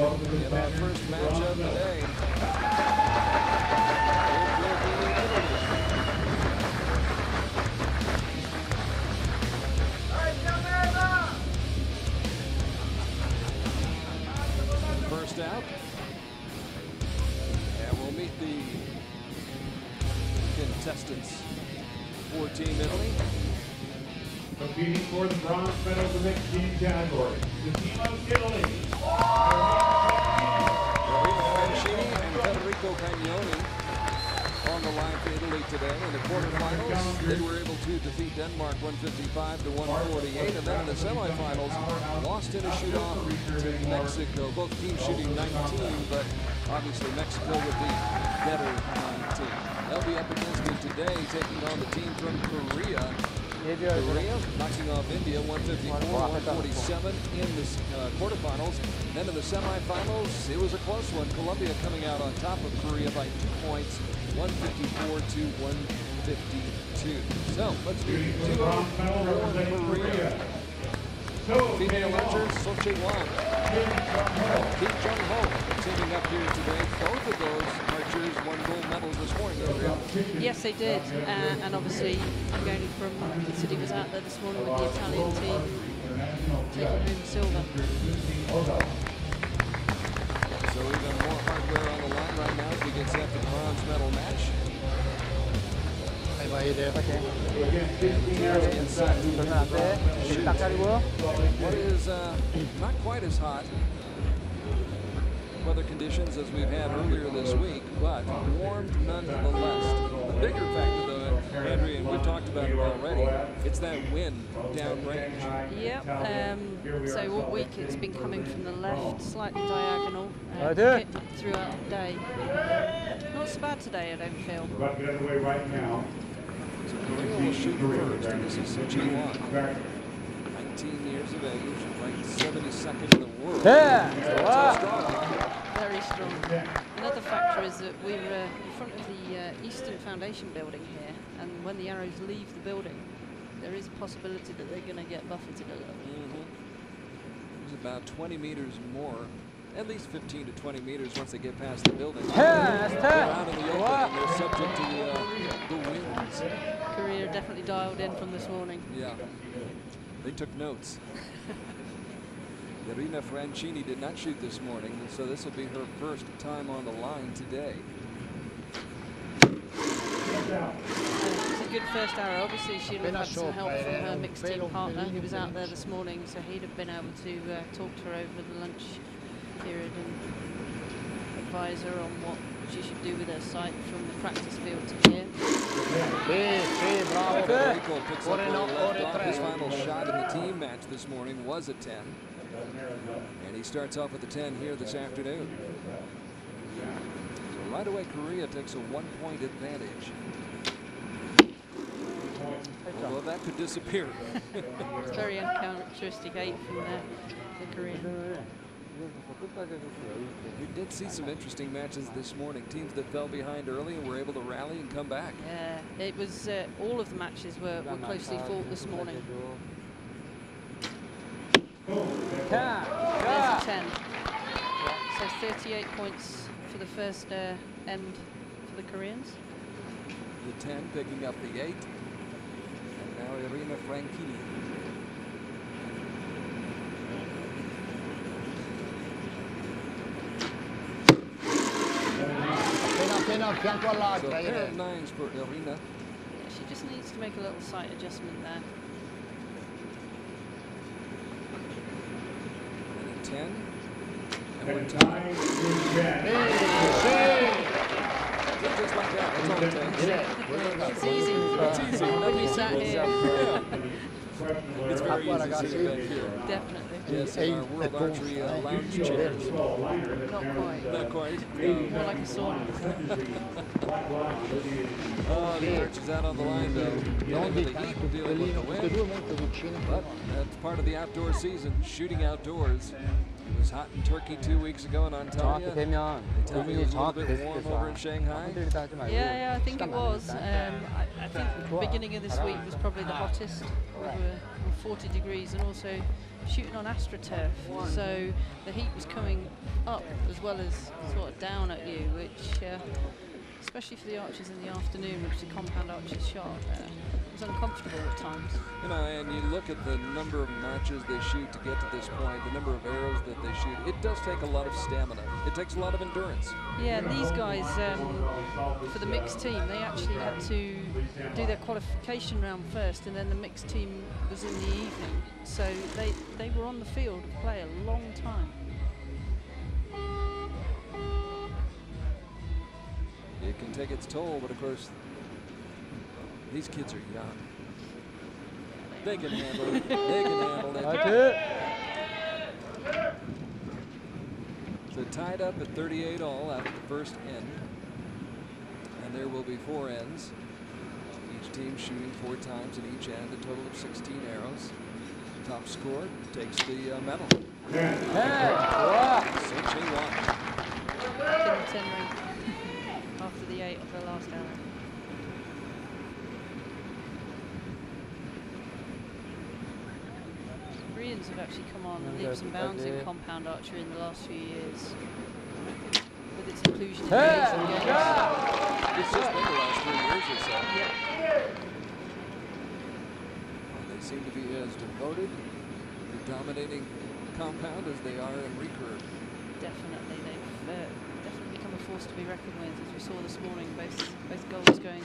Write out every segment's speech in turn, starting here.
in our first match of the day. First out, and we'll meet the contestants for Team Italy. Competing for the bronze medal in the mixed team category, the team of Italy. Franchini and Frederico Pagnoni on the line for Italy today. In the quarterfinals, they were able to defeat Denmark 155 to 148, and then in the semifinals, lost in a shootout to Mexico. Both teams shooting 19, but obviously Mexico with the better 19. They'll be up against it today, taking on the team from Korea. Korea knocking off India 154-147 in the quarterfinals. Then in the semifinals, it was a close one. Colombia coming out on top of Korea by 2 points, 154 to 152. So let's do for Korea. Female archer, Chaewon. Jongho teaming up here today. Both of those archers won gold medals this morning. Yes, they did. And obviously, Pagnoni from Italy was out there this morning with the Italian team, taking home silver. So even more hardware on the line right now as we get set for the bronze medal match. What is not quite as hot weather conditions as we've had earlier this week, but warm nonetheless. The bigger factor, though, Andrea, and we've talked about it already, it's that wind downrange. Yep. So all week it's been coming from the left, slightly diagonal, throughout the day. Not so bad today, I don't feel. About to get underway right now. So Korea will shoot first, and this is Chaewon. 19 years of age, ranked 72nd in the world. Very strong. Another factor is that we're in front of the Eastern Foundation building here, and when the arrows leave the building, there is a possibility that they're going to get buffeted a little. There's about 20 meters more, at least 15 to 20 meters once they get past the building. They're out in the open, and they're subject to the winds. Korea definitely dialed in from this morning. Yeah, they took notes. Irene Franchini did not shoot this morning, so this will be her first time on the line today. It's a good first arrow. Obviously, she'd have had some help from her mixed team partner who was out there this morning, so he'd have been able to talk to her over the lunch period and advise her on what she should do with her sight from the practice field to here. Frederico picks up where he left off. His final shot in the team match this morning was a 10. And he starts off with a 10 here this afternoon. So right away, Korea takes a 1-point advantage. Although that could disappear. It's very uncharacteristic 8 from the Korean. We did see some interesting matches this morning. Teams that fell behind early and were able to rally and come back. Yeah, it was all of the matches were closely fought this morning. There's a 10. So 38 points for the first end for the Koreans. The 10 picking up the 8. And now Irene Franchini. So a pair of 9s for Irene. Yeah, she just needs to make a little sight adjustment there. And a 10. And we're tied. Just like that. That's all it takes. It's easy. It's easy. When you sat here. Yeah. It's very easy sitting back here. Definitely. Yes, in our World Archery lounge chairs. Not quite. Not quite. More like a sauna. Oh, the archer's out on the line, though. Dealing with the heat, dealing with the wind. But that's part of the outdoor season, shooting outdoors. It was hot in Turkey 2 weeks ago in Antalya. They tell me it was a little bit warm over in Shanghai. Yeah, I think it was. I think the beginning of this week was probably the hottest, over 40 degrees, and also shooting on AstroTurf. So the heat was coming up as well as sort of down at you, which, especially for the archers in the afternoon, which the compound archers shot, was uncomfortable at times. You know, and you look at the number of matches they shoot to get to this point, the number of arrows that they shoot, it does take a lot of stamina. It takes a lot of endurance. Yeah, and these guys, for the mixed team, they actually had to do their qualification round first, and then the mixed team was in the evening. So they were on the field to play a long time. It can take its toll, but of course, these kids are young. They can handle it. They can handle it. That's it. So tied up at 38 all after the first end. And there will be 4 ends. Each team shooting 4 times at each end, a total of 16 arrows. Top scorer takes the medal. So Chaewon. Back in the 10 ring after the 8 of the last arrow. Koreans have actually come on leaps and bounds in compound archery in the last few years, with its inclusion in the Asian Games. It's just been the last 3 years or so. Yeah. They seem to be as devoted to dominating compound as they are in recurve. Definitely, they've definitely become a force to be reckoned with, as we saw this morning. Both goals going.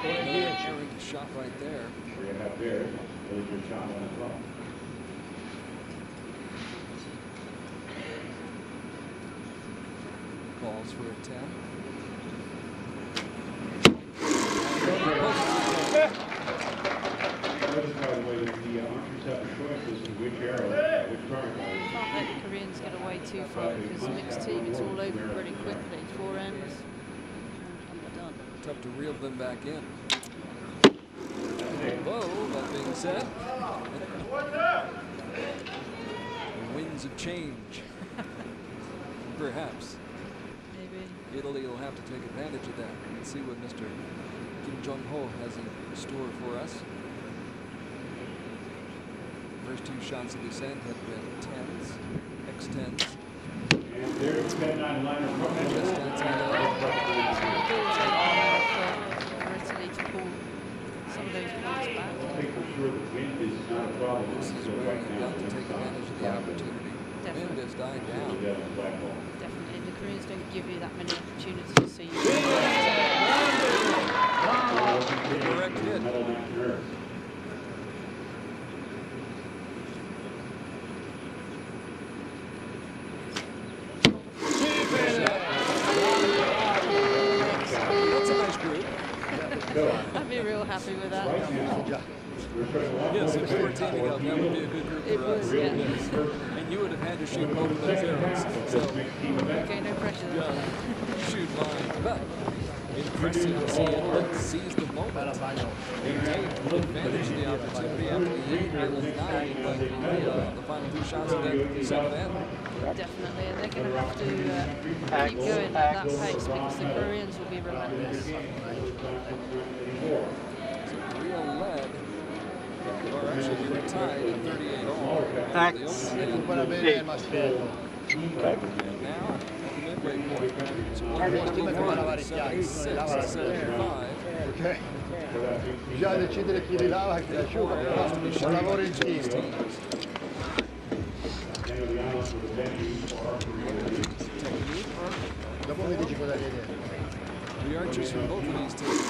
Aaron shot right there. You have there, really good shot on as well. Calls for a 10. Notice, by the way, that the archers have a choice as to which arrow, which target. Can't let the Koreans get away too far, because mixed team, it's all over pretty quickly. 4 ends, and we're done. Tough to reel them back in. Whoa, that being said, the winds of change. Perhaps. Maybe. Italy will have to take advantage of that and see what Mr. Jongho has in store for us. First 2 shots of this end have been 10s, X10s. And there's 10-9 line of For Italy to pull some of those points back. I think for sure the wind is not a problem. This is where you've got to take advantage of the opportunity. Wind has died down. Definitely, the Koreans don't give you that many opportunities, so you Correct hit. That's a nice group. I'd be real happy with that. Yes, if we were teaming up, that would be a good group It for would, us. yeah. Yes. And you would have had to shoot both of those arrows. So, Okay, no pressure then. yeah, shoot mine. But impressive to see Italy seize the moment. They take advantage of the opportunity after the 8 and 9, like the final 2 shots of that 7th end. Definitely, and they're going to have to keep going at that pace, because the Koreans will be relentless. So Korea led, or actually we were tied at 38 all. Thanks. And now, at the midway point, it's 1-1, 76, 75. Ok. Bisogna decidere chi rilava e chi asciuga, però un lavoro in team. Dopo mi dici cosa vedi. The archers from both of these teams.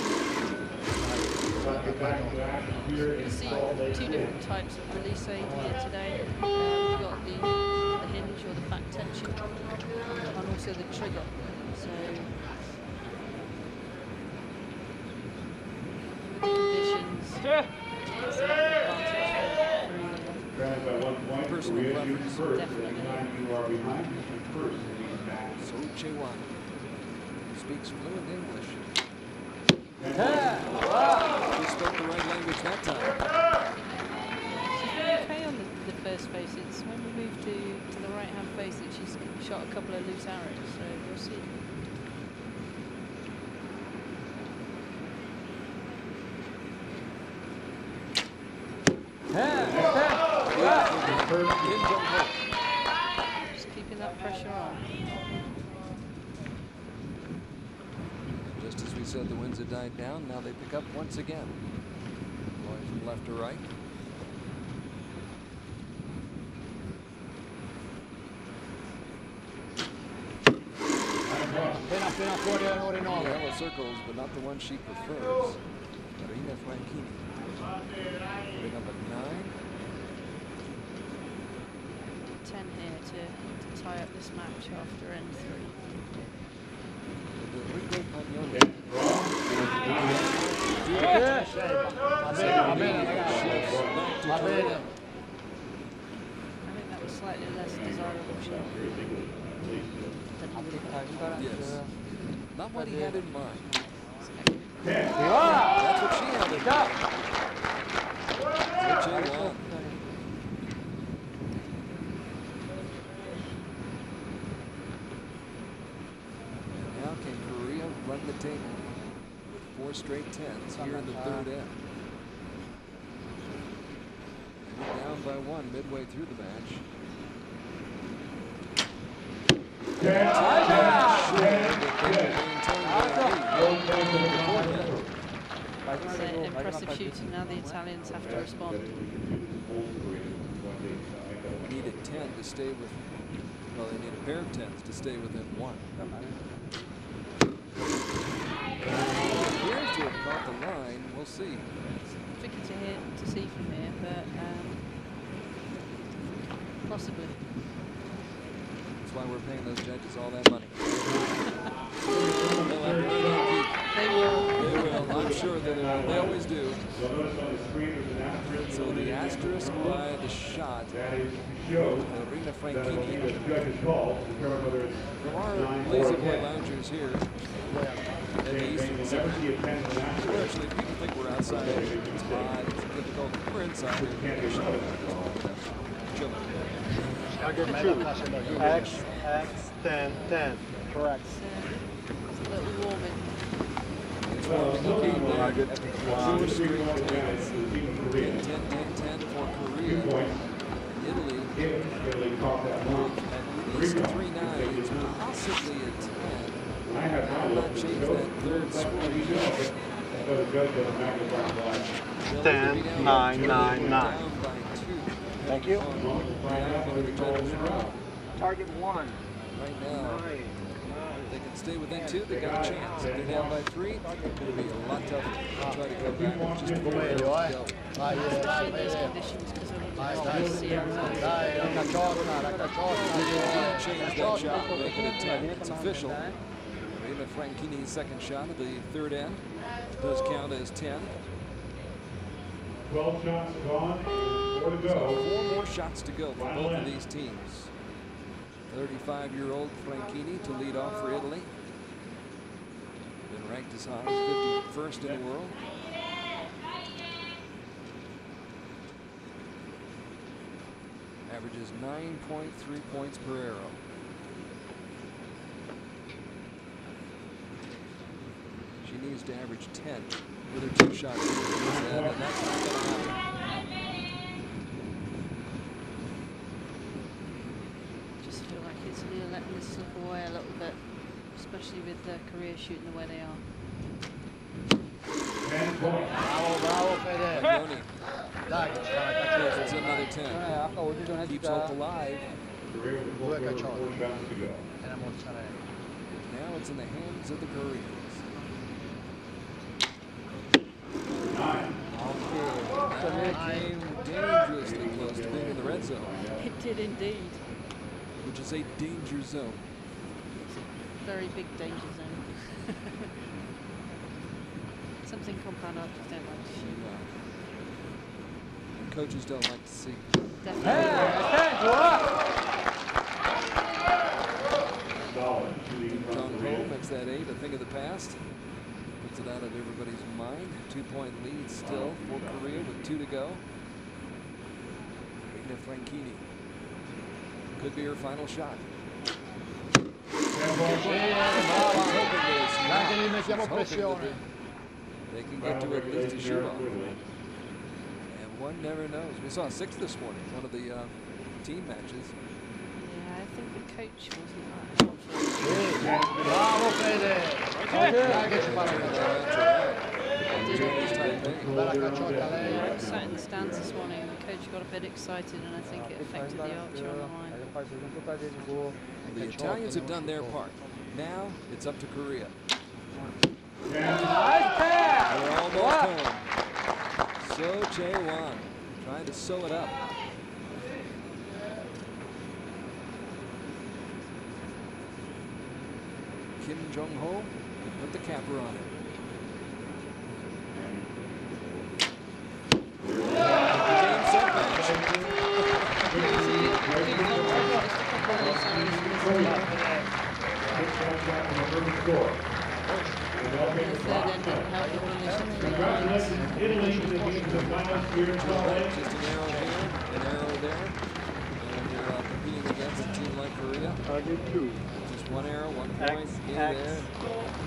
You see 2 different types of release aid here today. We've got the hinge or the back tension, and also the trigger. So with the conditions, it's an advantage for Personal preference. So Chaewon speaks fluent English. He spoke the right language that time. She's been okay on the first face. It's when we move to the right-hand face that she's shot a couple of loose arrows, so we'll see. Just keeping that pressure on. Just as we said, the winds had died down. Now they pick up once again. Going from left to right. Yellow circles, but not the one she prefers. Irene Franchini. Putting up at 9. 10 here to tie up this match after end 3. Frederico Pagnoni. I think that was slightly less desirable shot. Yes. Not what he had in mind. Yeah. That's what she had in mind. That's what Chaewon. And now can Korea run the table with 4 straight 10s here in the third end. And down by 1 midway through the match. Impressive shooting. Now the Italians have to respond. Needed 10 to stay with. Well, they need a pair of 10s to stay within 1. Appears to have caught the line. We'll see. It's tricky to see from here, but possibly. That's why we're paying those judges all that money. They will. They will. I'm sure that they always do. So the asterisk by the shot. Irene Franchini. There are lazy boy loungers here at the Eastern Center. Actually, people think we're outside. It's hot. It's difficult. We're inside here. Chilling. X, 10, 10. Correct. It's a little warming. It's looking at the 4 straight 10s. 10 for Korea. Italy at least 3 9s, possibly a 10. I'm not changing that third score. 10, 9, 9, 9. Thank you. Target 1. Right now, if they can stay within 2, they got a chance. If they're down by 3, it's going to be a lot tougher to try to come back. Just before they go. Especially in these conditions, because everybody wants to see outside. Change that shot, make it a 10. It's official. Irene Franchini's second shot of the third end does count as 10. 12 shots gone, 4 to So go. 4 more shots to go for both of these teams. 35-year-old Franchini to lead off for Italy. Been ranked as high as 51st in the world. Averages 9.3 points per arrow. She needs to average 10 with her 2 shots. And that's not going to happen. Just feel like Italy are letting this slip away a little bit, especially with Korea shooting the way they are. 10 points. Pagnoni. It's another 10. Keeps hope alive. Korea with 4 shots to go. Now it's in the hands of the Koreans. 9. That came dangerously close to being in the red zone, It did indeed. which is a danger zone. It's a very big danger zone. Something compound archers don't like to shoot. And coaches don't like to see. Definitely. Jongho makes that 8 a thing of the past. Puts it out of everybody's mind. 2-point lead still for Korea with 2 to go. to Franchini. Could be her final shot. Anche lì mettiamo pressione. They can get to at least a shoot off. And one never knows. We saw 6 this morning, one of the team matches. Yeah, I think the coach wasn't that helpful. Bravo Fede. Bella cacciotta lei. I sat in the stands this morning and the coach got a bit excited and I think it affected the archer on the line. The Italians have done their part. Now it's up to Korea. Nice pass. They're almost home. So Chaewon trying to sew it up. Kim Jongho put the capper on it. Game set match. Congratulations, Italy, to the games of finals here in Salt Lake. Just an arrow here, an arrow there. And you're competing against a team like Korea. Just one arrow, 1 point in there.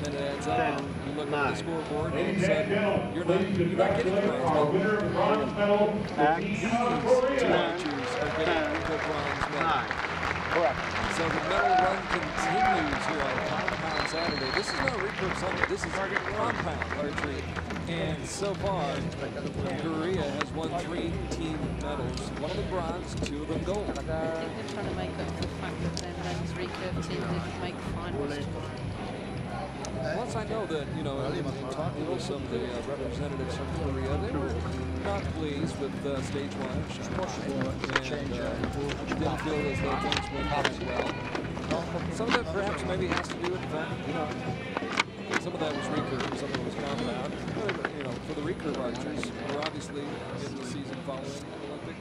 Then it adds up. You look at the scoreboard and all of a sudden you're not getting the Our winner of the bronze medal, the team of Korea. two archers are getting the bronze medal. So the medal run continues here on Compound Saturday. This is not recurve Sunday. This is Compound Archery. And so far, Korea has won 3 team medals. 1 of them bronze, 2 of them gold. I think they're trying to make up for the fact that their men's recurve team didn't make finals. Plus, I know that, you know, in talking with some of the representatives from Korea, they were not pleased with stage 1 and didn't feel as though things went as well. Some of that perhaps maybe has to do with the fact, you know, some of that was recurve, some of it was compound. You know, for the recurve archers, we're obviously in the season following the Olympic.